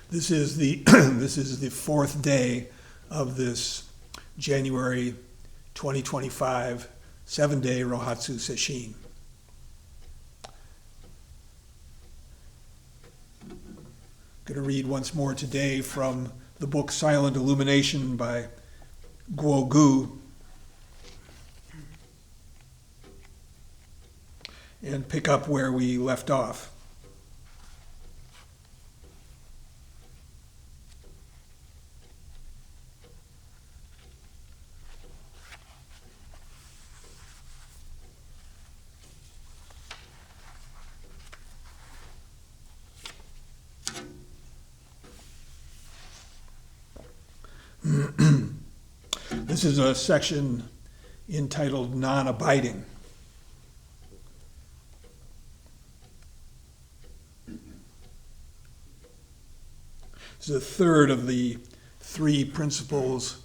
This is the this is the fourth day of this January 2025 7-day Rohatsu Sesshin. I'm going to read once more today from the book Silent Illumination by Guo Gu, and pick up where we left off. This is a section entitled Non-Abiding. This is the third of the three principles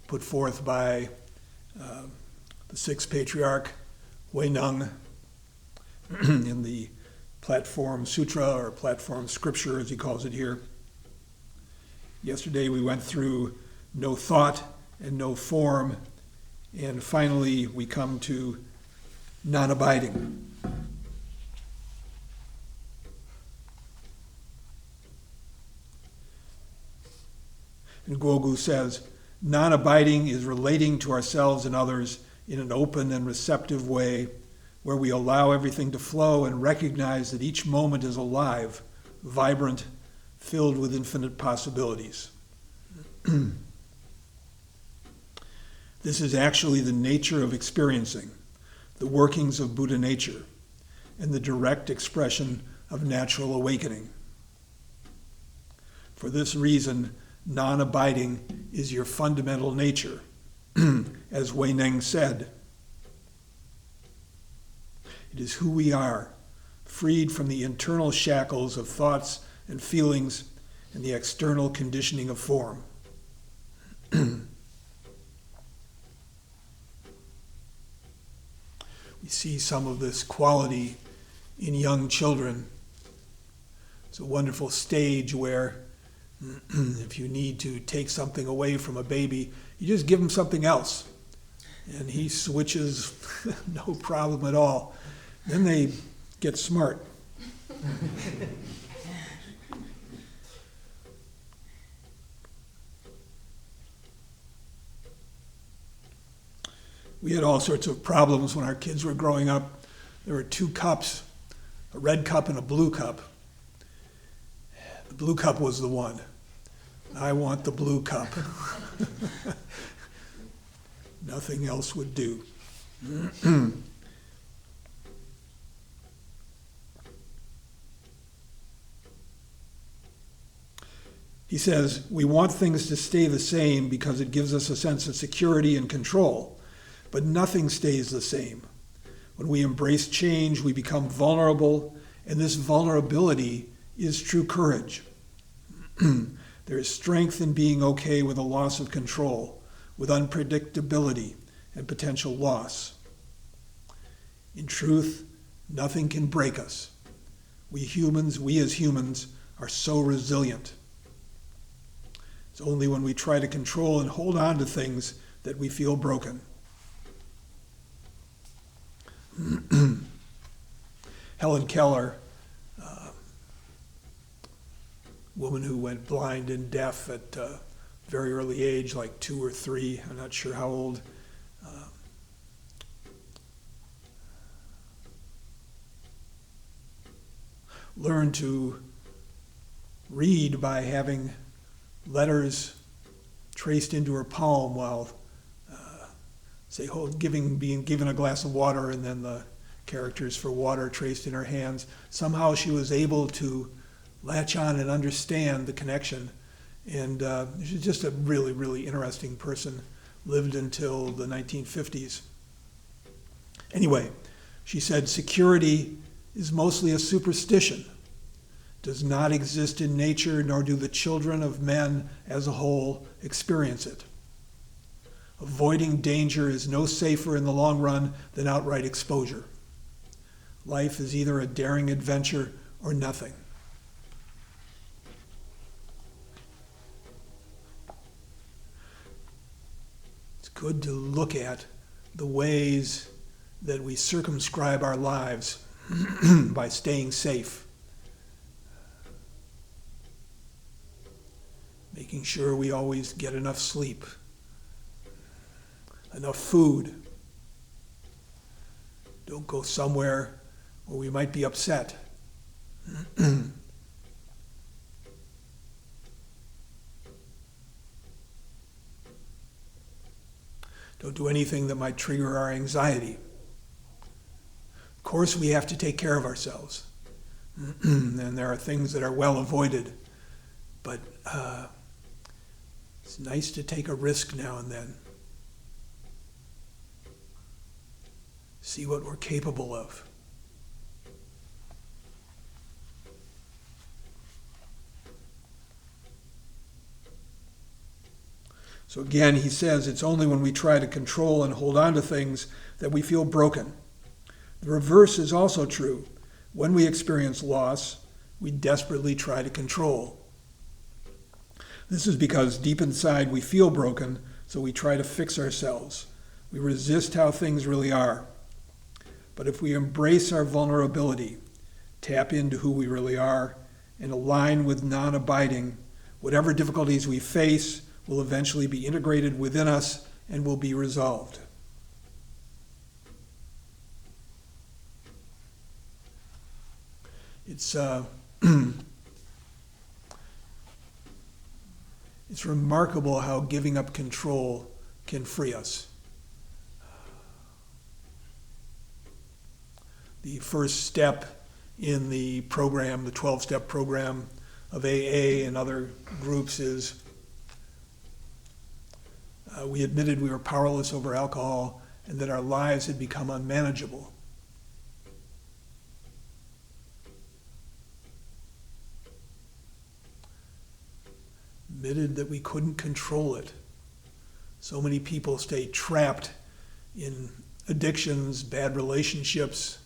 put forth by the sixth patriarch, Hui Neng, in the Platform Sutra, or Platform Scripture as he calls it here. Yesterday we went through no thought and no form, and finally we come to non-abiding. And Guo Gu says, non-abiding is relating to ourselves and others in an open and receptive way, where we allow everything to flow and recognize that each moment is alive, vibrant, filled with infinite possibilities. This is actually the nature of experiencing, the workings of Buddha nature, and the direct expression of natural awakening. For this reason, non-abiding is your fundamental nature, as Hui Neng said. It is who we are, freed from the internal shackles of thoughts and feelings and the external conditioning of form. We see some of this quality in young children. It's a wonderful stage where if you need to take something away from a baby, you just give him something else. And he switches, no problem at all. Then they get smart. We had all sorts of problems when our kids were growing up. There were two cups, a red cup and a blue cup. The blue cup was the one. I want the blue cup. Nothing else would do. He says, we want things to stay the same because it gives us a sense of security and control. But nothing stays the same. When we embrace change, we become vulnerable, and this vulnerability is true courage. There is strength in being okay with a loss of control, with unpredictability and potential loss. In truth, nothing can break us. We as humans, are so resilient. It's only when we try to control and hold on to things that we feel broken. Helen Keller, woman who went blind and deaf at a very early age, like 2 or 3, I'm not sure how old. Learned to read by having letters traced into her palm while being given a glass of water and then the characters for water traced in her hands. Somehow she was able to latch on and understand the connection. And she's just a really, really interesting person. Lived until the 1950s. Anyway, she said, security is mostly a superstition. Does not exist in nature, nor do the children of men as a whole experience it. Avoiding danger is no safer in the long run than outright exposure. Life is either a daring adventure or nothing. good to look at the ways that we circumscribe our lives by staying safe. Making sure we always get enough sleep, enough food. Don't go somewhere where we might be upset. Don't do anything that might trigger our anxiety. Of course, we have to take care of ourselves. And there are things that are well avoided. But it's nice to take a risk now and then. See what we're capable of. So again, he says it's only when we try to control and hold on to things that we feel broken. The reverse is also true. When we experience loss, we desperately try to control. This is because deep inside we feel broken, so we try to fix ourselves. We resist how things really are. But if we embrace our vulnerability, tap into who we really are, and align with non-abiding, whatever difficulties we face will eventually be integrated within us and will be resolved. It's remarkable how giving up control can free us. The first step in the program, the 12-step program of AA and other groups is we admitted we were powerless over alcohol and that our lives had become unmanageable. Admitted that we couldn't control it. So many people stay trapped in addictions, bad relationships,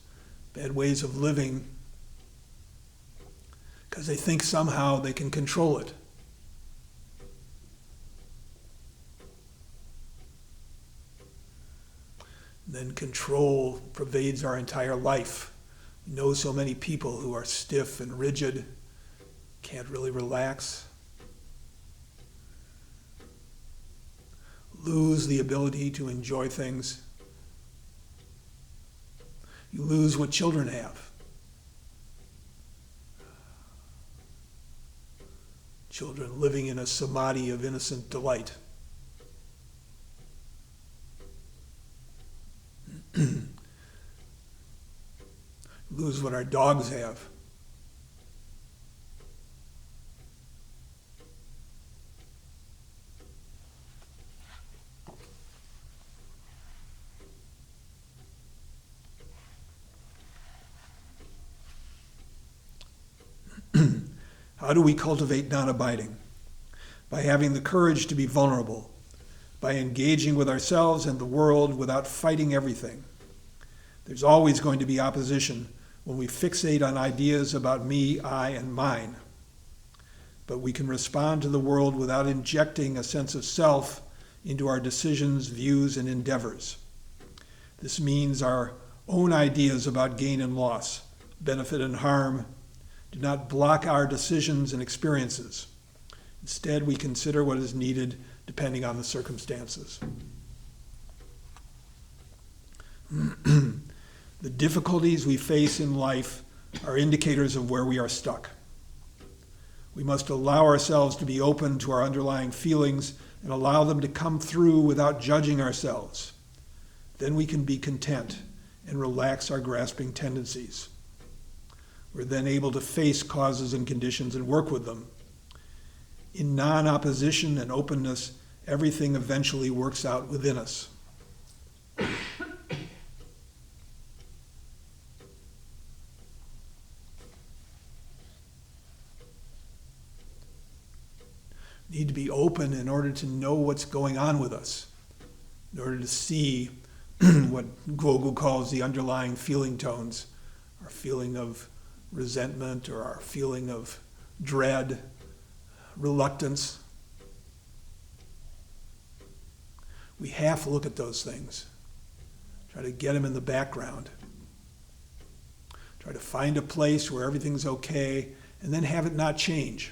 bad ways of living, because they think somehow they can control it. Then control pervades our entire life. We know so many people who are stiff and rigid, can't really relax, lose the ability to enjoy things. You lose what children have. Children living in a samadhi of innocent delight. Lose what our dogs have. How do we cultivate non-abiding? By having the courage to be vulnerable, by engaging with ourselves and the world without fighting everything. There's always going to be opposition when we fixate on ideas about me, I, and mine. But we can respond to the world without injecting a sense of self into our decisions, views, and endeavors. This means our own ideas about gain and loss, benefit and harm, do not block our decisions and experiences. Instead, we consider what is needed depending on the circumstances. The difficulties we face in life are indicators of where we are stuck. We must allow ourselves to be open to our underlying feelings and allow them to come through without judging ourselves. Then we can be content and relax our grasping tendencies. We're then able to face causes and conditions and work with them. In non-opposition and openness, everything eventually works out within us. Need to be open in order to know what's going on with us, in order to see what Gogol calls the underlying feeling tones, our feeling of resentment or our feeling of dread, reluctance. we half look at those things. Try to get them in the background. Try to find a place where everything's okay, and then have it not change.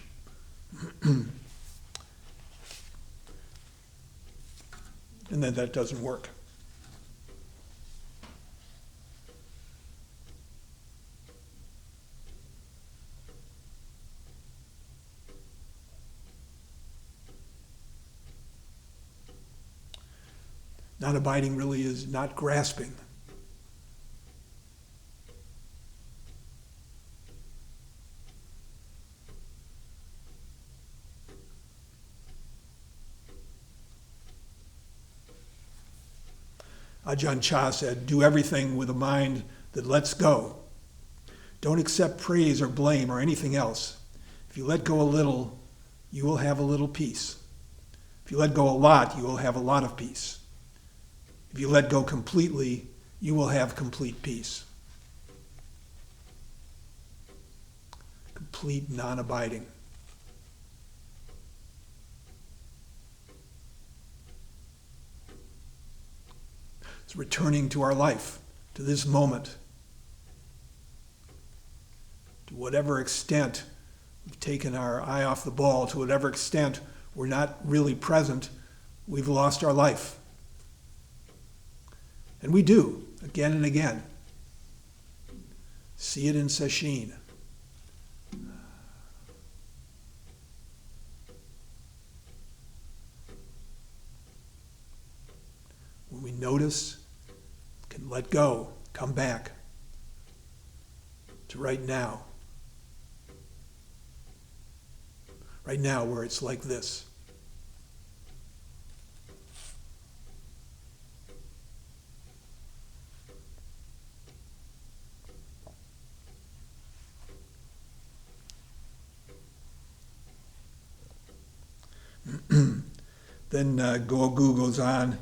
And then that doesn't work. Not abiding really is not grasping. Ajahn Chah said, do everything with a mind that lets go. Don't accept praise or blame or anything else. If you let go a little, you will have a little peace. If you let go a lot, you will have a lot of peace. If you let go completely, you will have complete peace. Complete non-abiding. It's returning to our life, to this moment. To whatever extent we've taken our eye off the ball, to whatever extent we're not really present, we've lost our life. And we do, again and again. See it in Sesshin. When we notice, can let go, come back to right now. Right now, where it's like this. Then Gogu goes on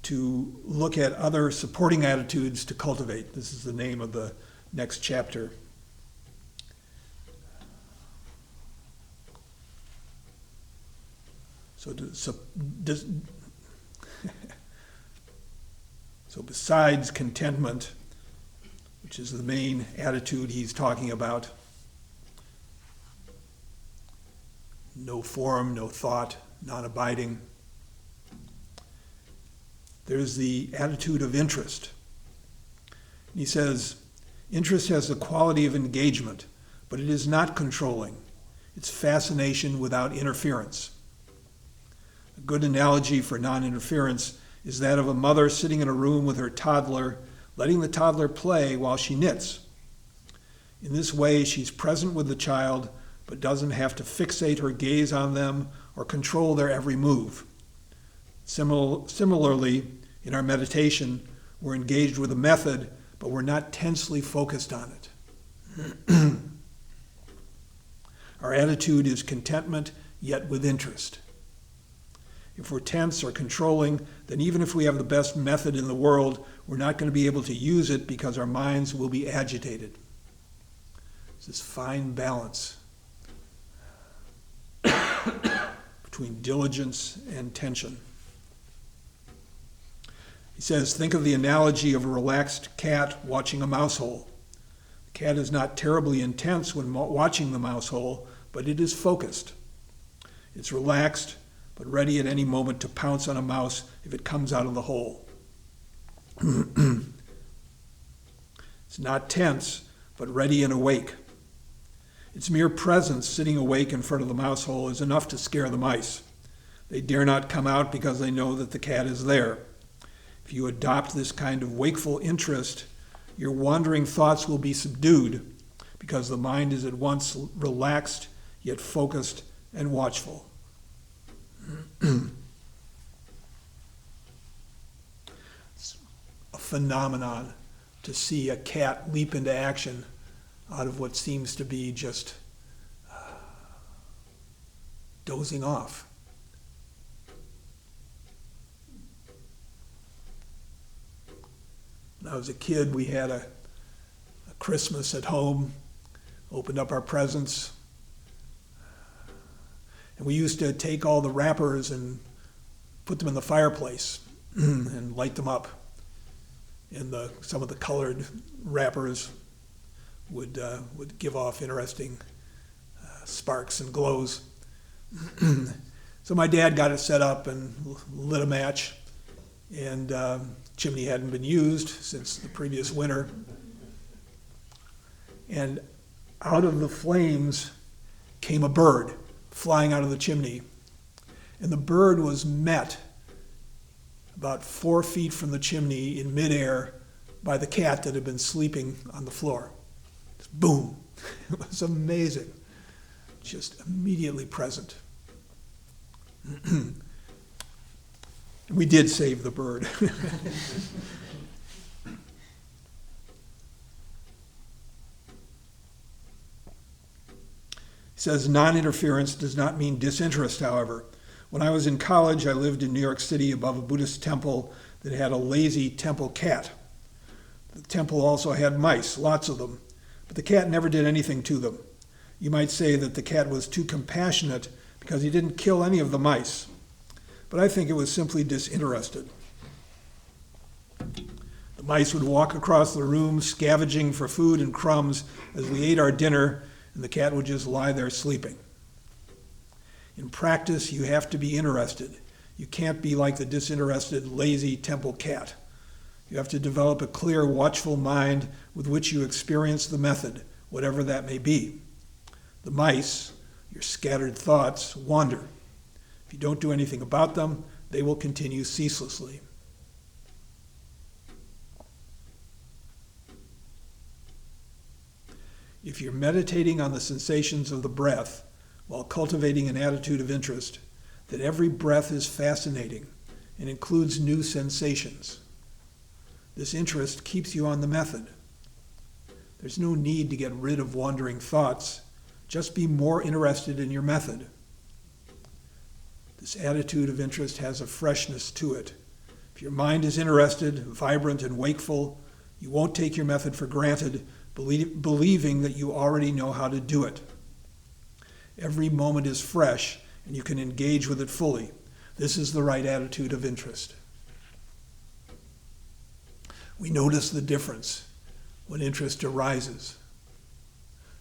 to look at other supporting attitudes to cultivate. This is the name of the next chapter. So besides contentment, which is the main attitude he's talking about, no form, no thought, non-abiding. There's the attitude of interest. He says, interest has the quality of engagement, but it is not controlling. It's fascination without interference. A good analogy for non-interference is that of a mother sitting in a room with her toddler, letting the toddler play while she knits. In this way, she's present with the child, but doesn't have to fixate her gaze on them or control their every move. Similarly, in our meditation, we're engaged with a method, but we're not tensely focused on it. Our attitude is contentment, yet with interest. If we're tense or controlling, then even if we have the best method in the world, we're not going to be able to use it because our minds will be agitated. It's this fine balance between diligence and tension. He says, think of the analogy of a relaxed cat watching a mouse hole. The cat is not terribly intense when watching the mouse hole, but it is focused. It's relaxed, but ready at any moment to pounce on a mouse if it comes out of the hole. It's not tense, but ready and awake. Its mere presence sitting awake in front of the mouse hole is enough to scare the mice. They dare not come out because they know that the cat is there. If you adopt this kind of wakeful interest, your wandering thoughts will be subdued because the mind is at once relaxed, yet focused and watchful. It's a phenomenon to see a cat leap into action out of what seems to be just dozing off. When I was a kid, we had a Christmas at home, opened up our presents, and we used to take all the wrappers and put them in the fireplace and light them up. And some of the colored wrappers would give off interesting sparks and glows. So my dad got it set up and lit a match, and chimney hadn't been used since the previous winter. And out of the flames came a bird flying out of the chimney. And the bird was met about 4 feet from the chimney in midair by the cat that had been sleeping on the floor. Just boom. It was amazing. Just immediately present. We did save the bird. He says, non-interference does not mean disinterest, however. When I was in college, I lived in New York City above a Buddhist temple that had a lazy temple cat. The temple also had mice, lots of them, but the cat never did anything to them. You might say that the cat was too compassionate because he didn't kill any of the mice, but I think it was simply disinterested. The mice would walk across the room scavenging for food and crumbs as we ate our dinner, and the cat would just lie there sleeping. In practice, you have to be interested. You can't be like the disinterested, lazy temple cat. You have to develop a clear, watchful mind with which you experience the method, whatever that may be. The mice, your scattered thoughts, wander. If you don't do anything about them, they will continue ceaselessly. If you're meditating on the sensations of the breath while cultivating an attitude of interest, that every breath is fascinating and includes new sensations, this interest keeps you on the method. There's no need to get rid of wandering thoughts. Just be more interested in your method. This attitude of interest has a freshness to it. If your mind is interested, vibrant, and wakeful, you won't take your method for granted, believing that you already know how to do it. Every moment is fresh, and you can engage with it fully. This is the right attitude of interest. We notice the difference when interest arises.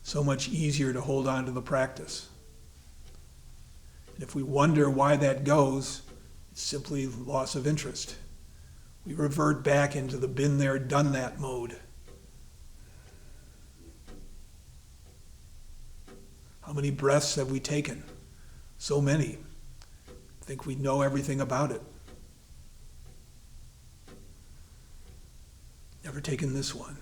So much easier to hold on to the practice. And if we wonder why that goes, it's simply loss of interest. We revert back into the been there, done that mode. How many breaths have we taken? So many. Think we know everything about it. Never taken this one.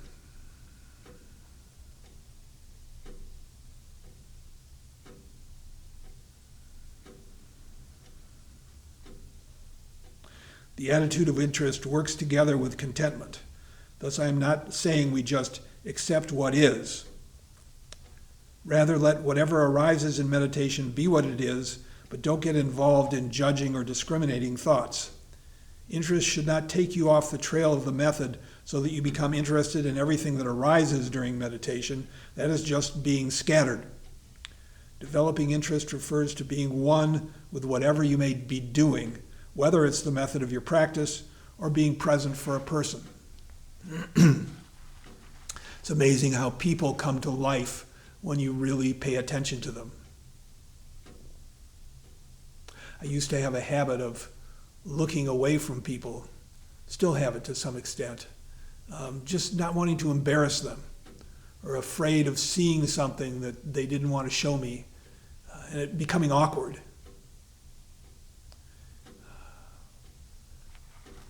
The attitude of interest works together with contentment. Thus, I am not saying we just accept what is. Rather, let whatever arises in meditation be what it is, but don't get involved in judging or discriminating thoughts. Interest should not take you off the trail of the method so that you become interested in everything that arises during meditation. That is just being scattered. Developing interest refers to being one with whatever you may be doing, whether it's the method of your practice or being present for a person. It's amazing how people come to life when you really pay attention to them. I used to have a habit of looking away from people, still have it to some extent, just not wanting to embarrass them or afraid of seeing something that they didn't want to show me and it becoming awkward.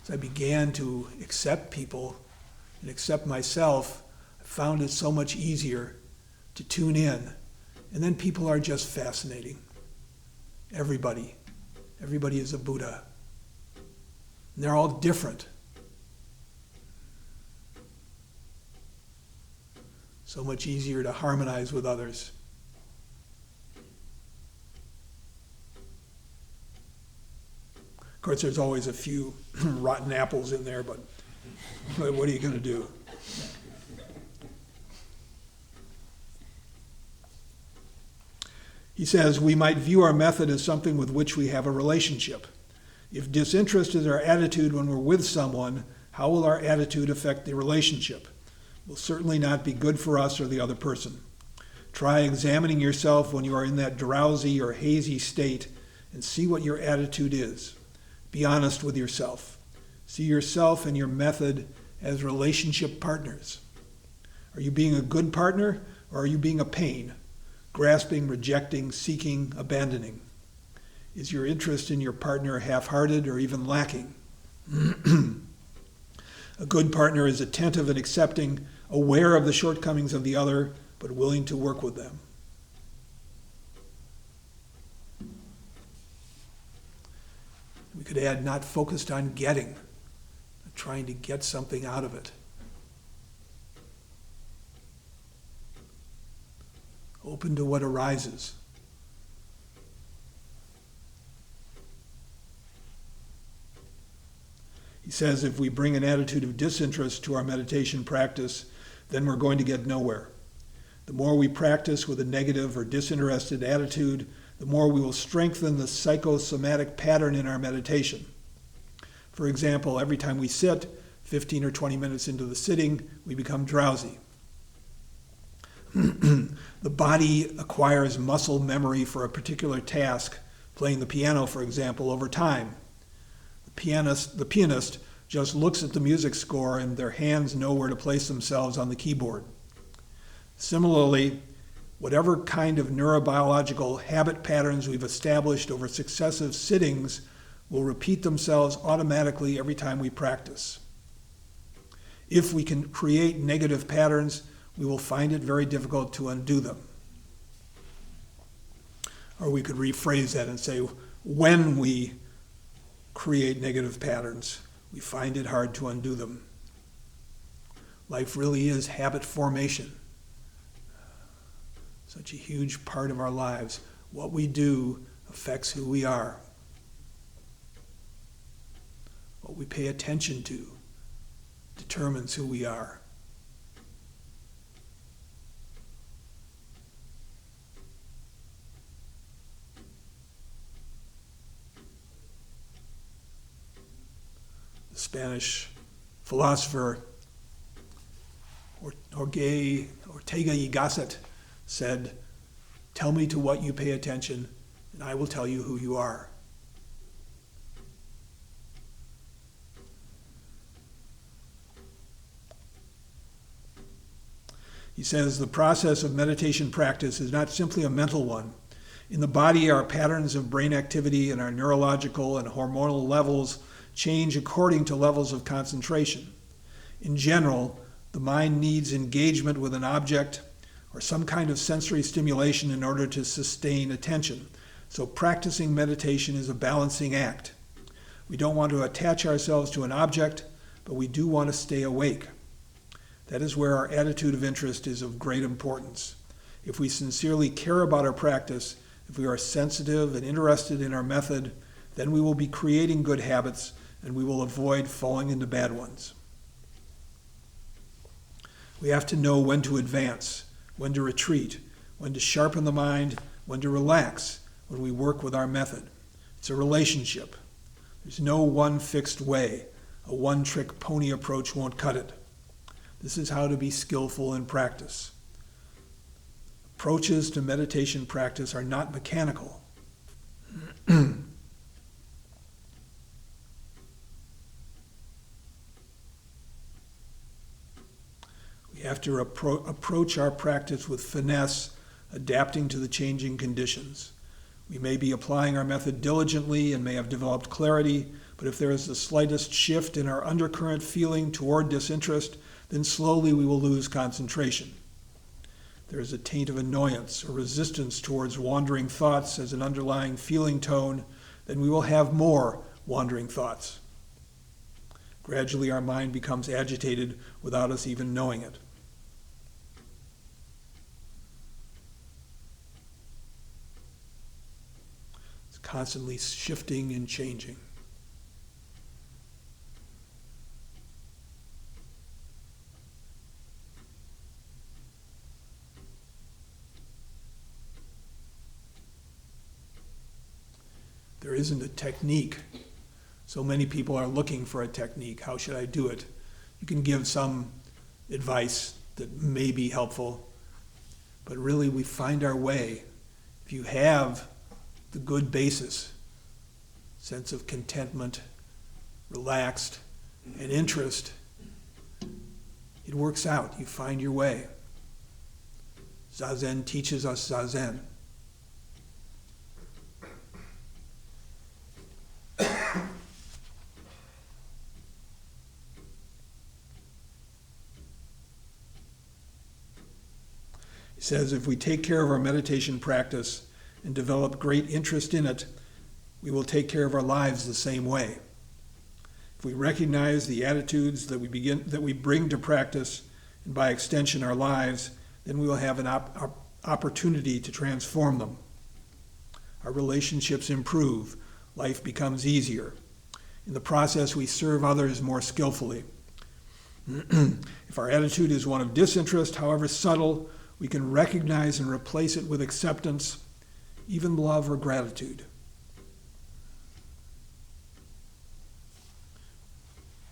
As I began to accept people and accept myself, I found it so much easier to tune in. And then people are just fascinating. Everybody is a Buddha. And they're all different. So much easier to harmonize with others. Of course, there's always a few rotten apples in there, but what are you going to do? He says, we might view our method as something with which we have a relationship. If disinterest is our attitude when we're with someone, how will our attitude affect the relationship? It will certainly not be good for us or the other person. Try examining yourself when you are in that drowsy or hazy state and see what your attitude is. Be honest with yourself. See yourself and your method as relationship partners. Are you being a good partner, or are you being a pain? Grasping, rejecting, seeking, abandoning. Is your interest in your partner half-hearted or even lacking? A good partner is attentive and accepting, aware of the shortcomings of the other, but willing to work with them. We could add not focused on getting, but trying to get something out of it. Open to what arises. He says if we bring an attitude of disinterest to our meditation practice, then we're going to get nowhere. The more we practice with a negative or disinterested attitude, the more we will strengthen the psychosomatic pattern in our meditation. For example, every time we sit, 15 or 20 minutes into the sitting, we become drowsy. The body acquires muscle memory for a particular task, playing the piano, for example, over time. The pianist just looks at the music score and their hands know where to place themselves on the keyboard. Similarly, whatever kind of neurobiological habit patterns we've established over successive sittings will repeat themselves automatically every time we practice. If we can create negative patterns, we will find it very difficult to undo them. Or we could rephrase that and say, when we create negative patterns, we find it hard to undo them. Life really is habit formation. Such a huge part of our lives. What we do affects who we are. What we pay attention to determines who we are. The Spanish philosopher Ortega y Gasset said, "Tell me to what you pay attention, and I will tell you who you are." He says, the process of meditation practice is not simply a mental one. In the body, our patterns of brain activity and our neurological and hormonal levels change according to levels of concentration. In general, the mind needs engagement with an object or some kind of sensory stimulation in order to sustain attention. So practicing meditation is a balancing act. We don't want to attach ourselves to an object, but we do want to stay awake. That is where our attitude of interest is of great importance. If we sincerely care about our practice, if we are sensitive and interested in our method, then we will be creating good habits and we will avoid falling into bad ones. We have to know when to advance, when to retreat, when to sharpen the mind, when to relax, when we work with our method. It's a relationship. There's no one fixed way. A one-trick pony approach won't cut it. This is how to be skillful in practice. Approaches to meditation practice are not mechanical. We have to approach our practice with finesse, adapting to the changing conditions. We may be applying our method diligently and may have developed clarity, but if there is the slightest shift in our undercurrent feeling toward disinterest, then slowly we will lose concentration. There is a taint of annoyance or resistance towards wandering thoughts as an underlying feeling tone, then we will have more wandering thoughts. Gradually our mind becomes agitated without us even knowing it. It's constantly shifting and changing. There isn't a technique So many people are looking for a technique. How should I do it? You can give some advice that may be helpful, but really we find our way. If you have the good basis, sense of contentment, relaxed, and interest, it works out. You find your way. Zazen teaches us Zazen. He says, if we take care of our meditation practice and develop great interest in it, we will take care of our lives the same way. If we recognize the attitudes that we bring to practice, and by extension our lives, then we will have an opportunity to transform them. Our relationships improve. Life becomes easier. In the process, we serve others more skillfully. If our attitude is one of disinterest, however subtle, we can recognize and replace it with acceptance, even love or gratitude.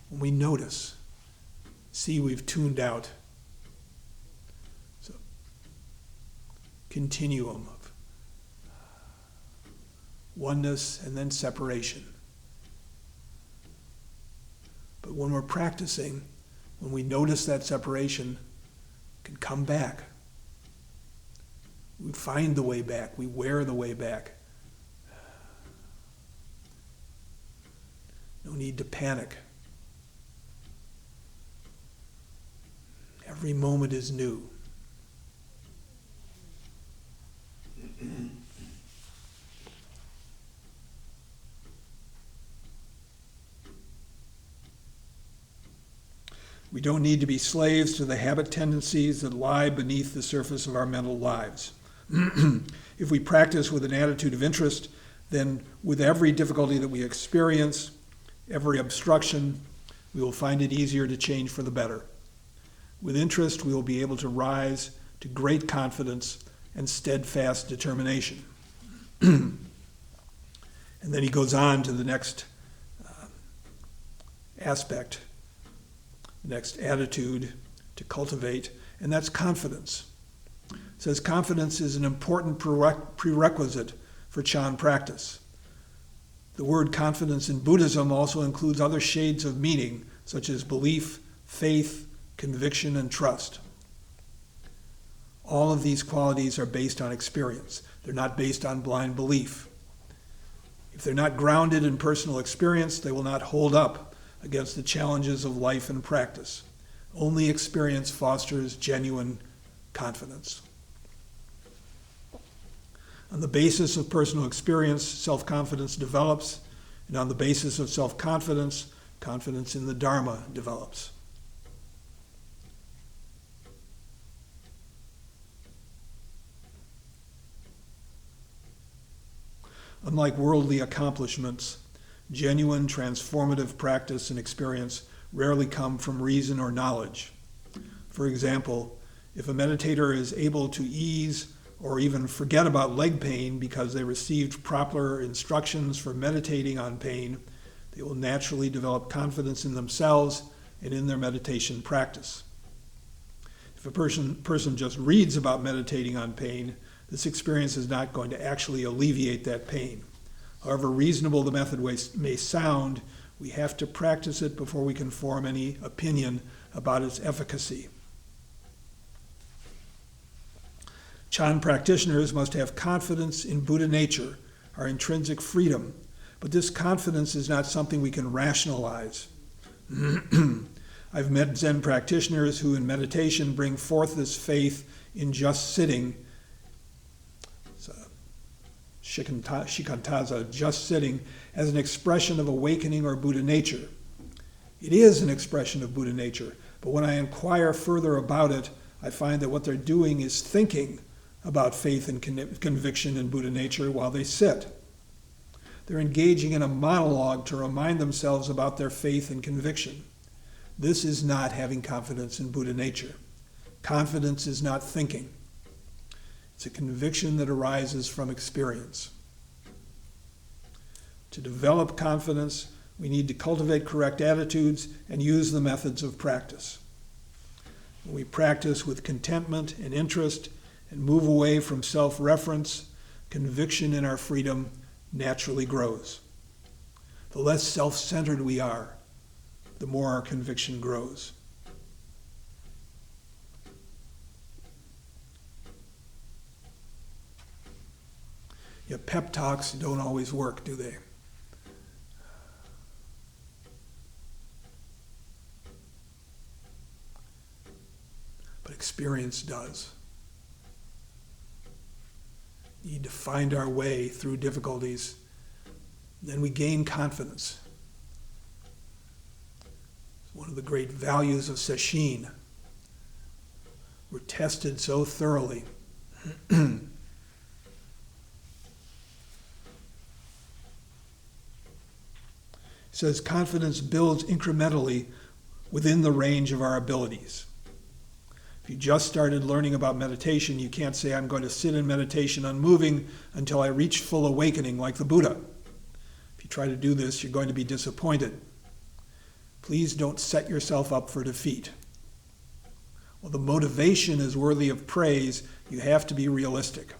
When we notice, see we've tuned out. So, continuum of oneness and then separation. But when we're practicing, when we notice that separation, we can come back. We find the way back. We wear the way back. No need to panic. Every moment is new. We don't need to be slaves to the habit tendencies that lie beneath the surface of our mental lives. If we practice with an attitude of interest, then with every difficulty that we experience, every obstruction, we will find it easier to change for the better. With interest, we will be able to rise to great confidence and steadfast determination. And then he goes on to the next aspect, the next attitude to cultivate, and that's confidence. It says confidence is an important prerequisite for Chan practice. The word confidence in Buddhism also includes other shades of meaning, such as belief, faith, conviction, and trust. All of these qualities are based on experience. They're not based on blind belief. If they're not grounded in personal experience, they will not hold up against the challenges of life and practice. Only experience fosters genuine confidence. On the basis of personal experience, self-confidence develops, and on the basis of self-confidence, confidence in the Dharma develops. Unlike worldly accomplishments, genuine transformative practice and experience rarely come from reason or knowledge. For example, if a meditator is able to ease or even forget about leg pain because they received proper instructions for meditating on pain, they will naturally develop confidence in themselves and in their meditation practice. If a person just reads about meditating on pain, this experience is not going to actually alleviate that pain. However reasonable the method may sound, we have to practice it before we can form any opinion about its efficacy. Chan practitioners must have confidence in Buddha nature, our intrinsic freedom, but this confidence is not something we can rationalize. I've met Zen practitioners who in meditation bring forth this faith in just sitting, shikantaza, just sitting, as an expression of awakening or Buddha nature. It is an expression of Buddha nature, but when I inquire further about it, I find that what they're doing is thinking about faith and conviction in Buddha nature while they sit. They're engaging in a monologue to remind themselves about their faith and conviction. This is not having confidence in Buddha nature. Confidence is not thinking. It's a conviction that arises from experience. To develop confidence, We need to cultivate correct attitudes and use the methods of practice. When we practice with contentment and interest and move away from self-reference, conviction in our freedom naturally grows. The less self-centered we are, the more our conviction grows. Yet pep talks don't always work, do they? But experience does. We need to find our way through difficulties. Then we gain confidence. It's one of the great values of Sesshin. We're tested so thoroughly. It says confidence builds incrementally within the range of our abilities. If you just started learning about meditation, you can't say, I'm going to sit in meditation unmoving until I reach full awakening like the Buddha. If you try to do this, you're going to be disappointed. Please don't set yourself up for defeat. While the motivation is worthy of praise, you have to be realistic.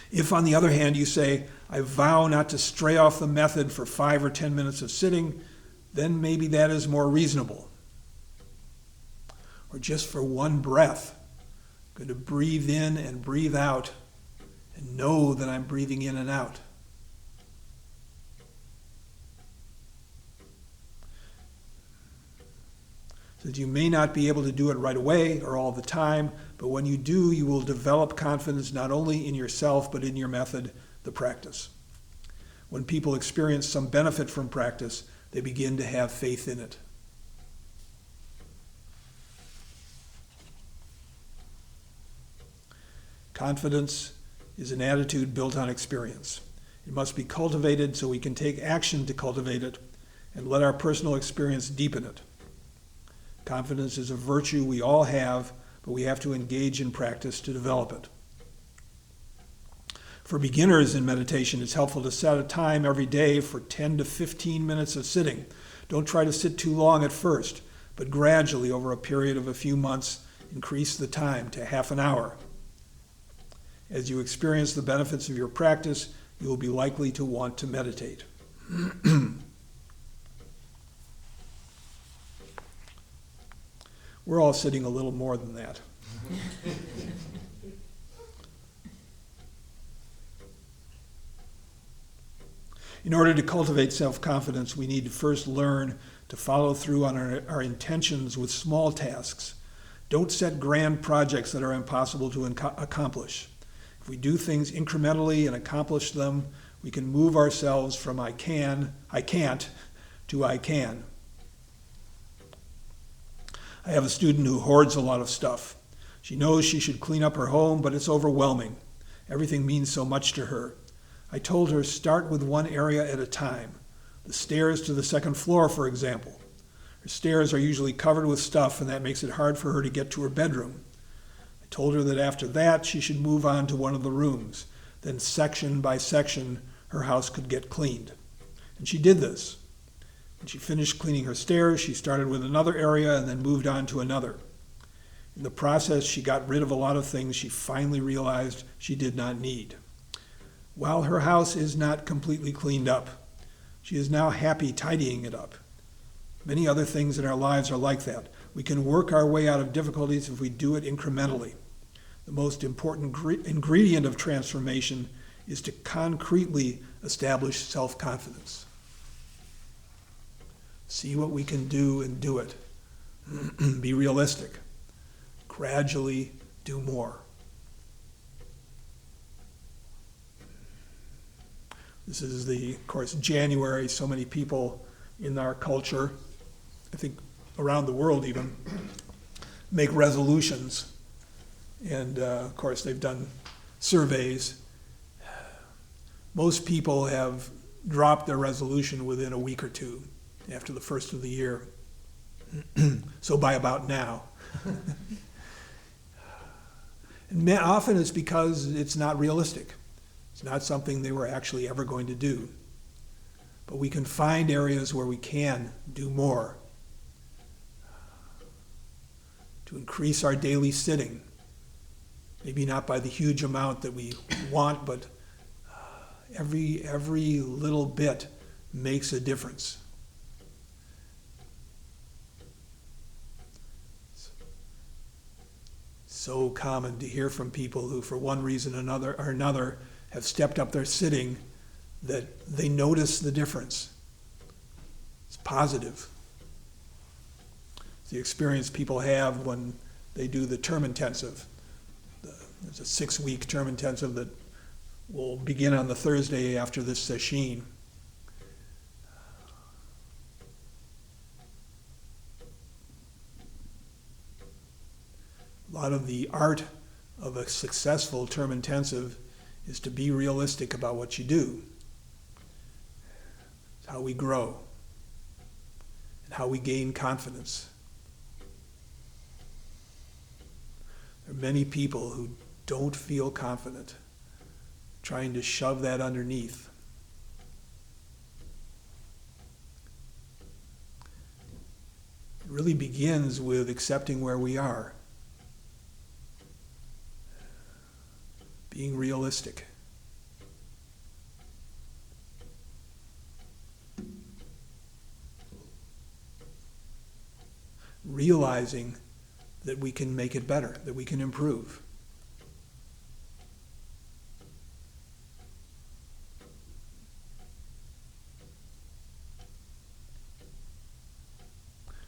If, on the other hand, you say, I vow not to stray off the method for 5 or 10 minutes of sitting, then maybe that is more reasonable. Or just for one breath, I'm going to breathe in and breathe out and know that I'm breathing in and out. Since you may not be able to do it right away or all the time, but when you do, you will develop confidence not only in yourself, but in your method, the practice. When people experience some benefit from practice, they begin to have faith in it. Confidence is an attitude built on experience. It must be cultivated so we can take action to cultivate it and let our personal experience deepen it. Confidence is a virtue we all have, but we have to engage in practice to develop it. For beginners in meditation, it's helpful to set a time every day for 10 to 15 minutes of sitting. Don't try to sit too long at first, but gradually, over a period of a few months, increase the time to half an hour. As you experience the benefits of your practice, you will be likely to want to meditate. We're all sitting a little more than that. In order to cultivate self-confidence, we need to first learn to follow through on our intentions with small tasks. Don't set grand projects that are impossible to accomplish. If we do things incrementally and accomplish them, we can move ourselves from I can't, to I can. I have a student who hoards a lot of stuff. She knows she should clean up her home, but it's overwhelming. Everything means so much to her. I told her, start with one area at a time. The stairs to the second floor, for example. Her stairs are usually covered with stuff, and that makes it hard for her to get to her bedroom. I told her that after that, she should move on to one of the rooms. Then section by section, her house could get cleaned. And she did this. When she finished cleaning her stairs, she started with another area and then moved on to another. In the process, she got rid of a lot of things she finally realized she did not need. While her house is not completely cleaned up, she is now happy tidying it up. Many other things in our lives are like that. We can work our way out of difficulties if we do it incrementally. The most important ingredient of transformation is to concretely establish self-confidence. See what we can do and do it. Be realistic. Gradually do more. This is of course, January. So many people in our culture, I think around the world even, make resolutions. And of course, they've done surveys. Most people have dropped their resolution within a week or two after the first of the year. So by about now. And often it's because it's not realistic. It's not something they were actually ever going to do. but we can find areas where we can do more. To increase our daily sitting, maybe not by the huge amount that we want, but every little bit makes a difference. So common to hear from people who, for one reason or another, have stepped up their sitting, that they notice the difference. It's positive. It's the experience people have when they do the term intensive. There's a 6-week term intensive that will begin on the Thursday after this session. A lot of the art of a successful term intensive is to be realistic about what you do. It's how we grow and how we gain confidence. There are many people who don't feel confident, trying to shove that underneath. It really begins with accepting where we are. Being realistic. Realizing that we can make it better, that we can improve.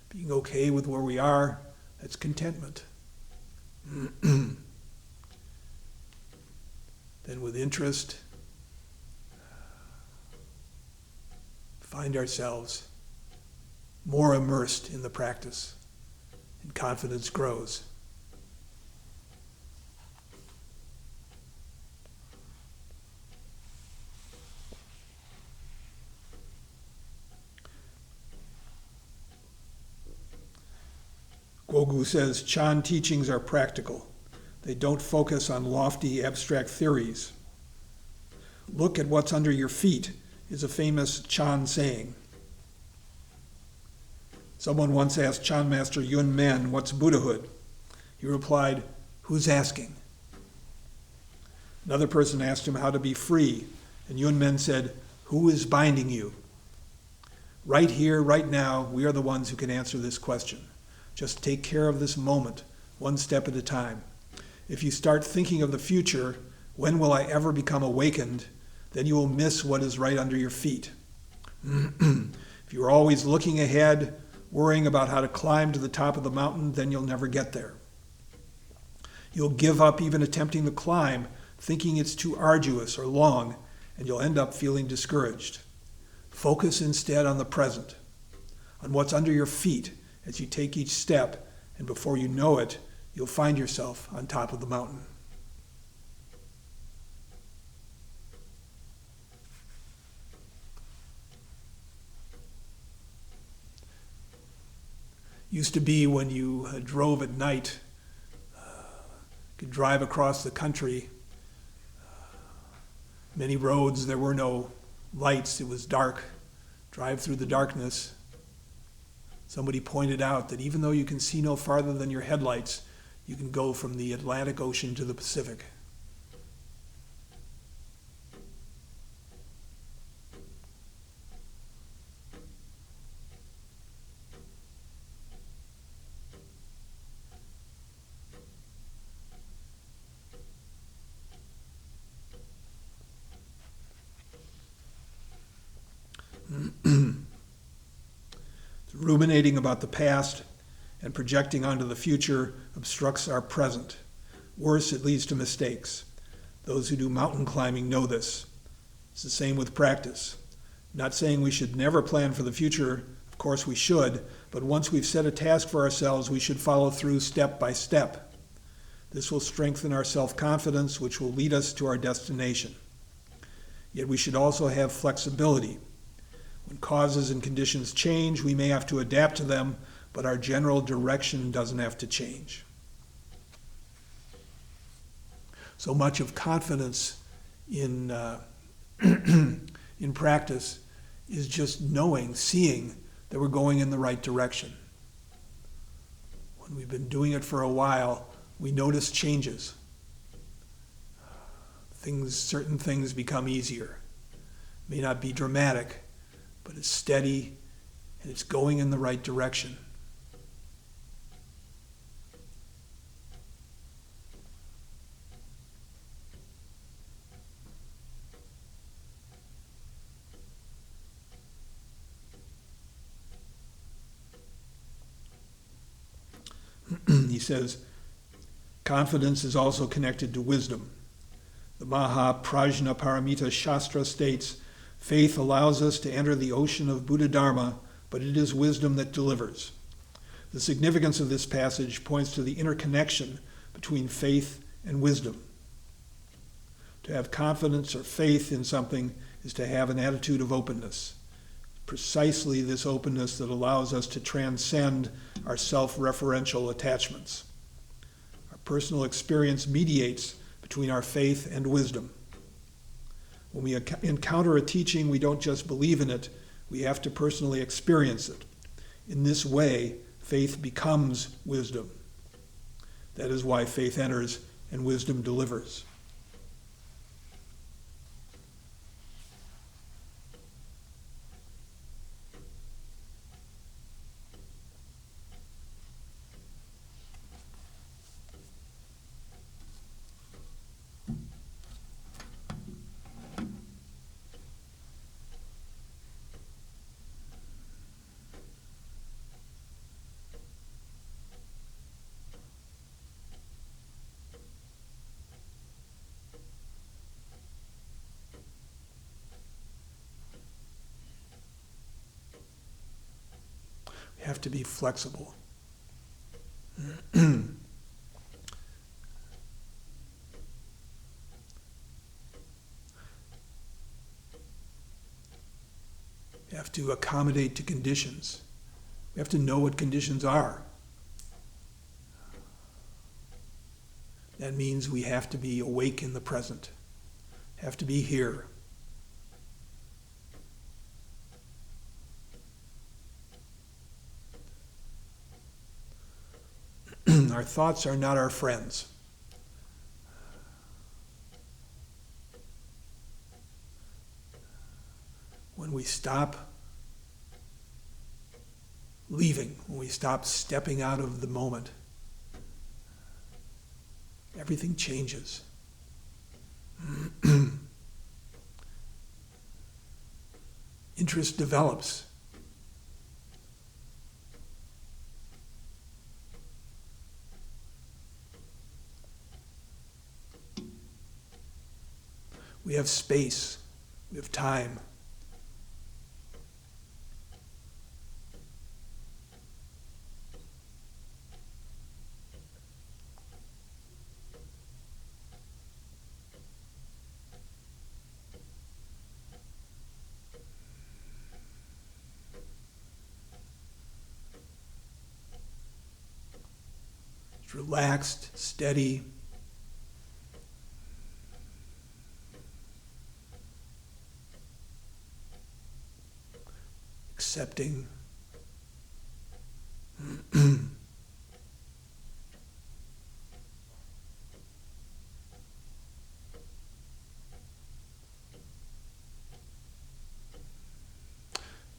Being okay with where we are, that's contentment. Then with interest, find ourselves more immersed in the practice, and confidence grows. Gogu says, Chan teachings are practical. They don't focus on lofty, abstract theories. Look at what's under your feet is a famous Chan saying. Someone once asked Chan Master Yun Men, what's Buddhahood? He replied, who's asking? Another person asked him how to be free, and Yun Men said, who is binding you? Right here, right now, we are the ones who can answer this question. Just take care of this moment, one step at a time. If you start thinking of the future, when will I ever become awakened, then you will miss what is right under your feet. If you're always looking ahead, worrying about how to climb to the top of the mountain, then you'll never get there. You'll give up even attempting to climb, thinking it's too arduous or long, and you'll end up feeling discouraged. Focus instead on the present, on what's under your feet as you take each step, and before you know it, you'll find yourself on top of the mountain. Used to be when you drove at night, could drive across the country. Many roads, there were no lights, it was dark. Drive through the darkness. Somebody pointed out that even though you can see no farther than your headlights, you can go from the Atlantic Ocean to the Pacific. Ruminating about the past and projecting onto the future obstructs our present. Worse, it leads to mistakes. Those who do mountain climbing know this. It's the same with practice. Not saying we should never plan for the future, of course we should, but once we've set a task for ourselves, we should follow through step by step. This will strengthen our self-confidence, which will lead us to our destination. Yet we should also have flexibility. When causes and conditions change, we may have to adapt to them, but our general direction doesn't have to change. So much of confidence in, in practice is just knowing, seeing that we're going in the right direction. When we've been doing it for a while, we notice changes. Certain things become easier. May not be dramatic, but it's steady and it's going in the right direction. He says, confidence is also connected to wisdom. The Maha Prajna Paramita Shastra states, faith allows us to enter the ocean of Buddha Dharma, but it is wisdom that delivers. The significance of this passage points to the interconnection between faith and wisdom. To have confidence or faith in something is to have an attitude of openness. Precisely this openness that allows us to transcend our self-referential attachments. Our personal experience mediates between our faith and wisdom. When we encounter a teaching, we don't just believe in it, we have to personally experience it. In this way, faith becomes wisdom. That is why faith enters and wisdom delivers. We have to be flexible. We have to accommodate to conditions. We have to know what conditions are. That means we have to be awake in the present, have to be here. Our thoughts are not our friends. When we stop leaving, when we stop stepping out of the moment, everything changes. Interest develops. We have space, we have time. It's relaxed, steady. Accepting.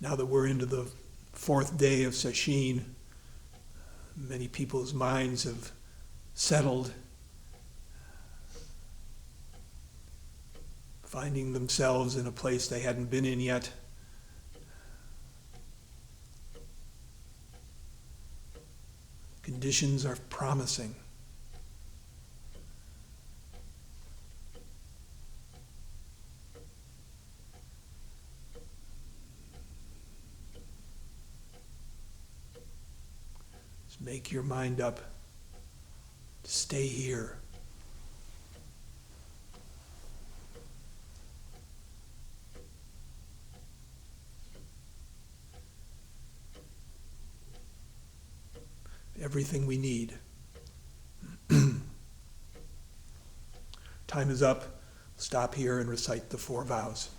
Now that we're into the fourth day of Sesshin, many people's minds have settled, finding themselves in a place they hadn't been in yet. Conditions are promising. Just make your mind up to stay here. Everything we need. Time is up. Stop here and recite the 4 vows.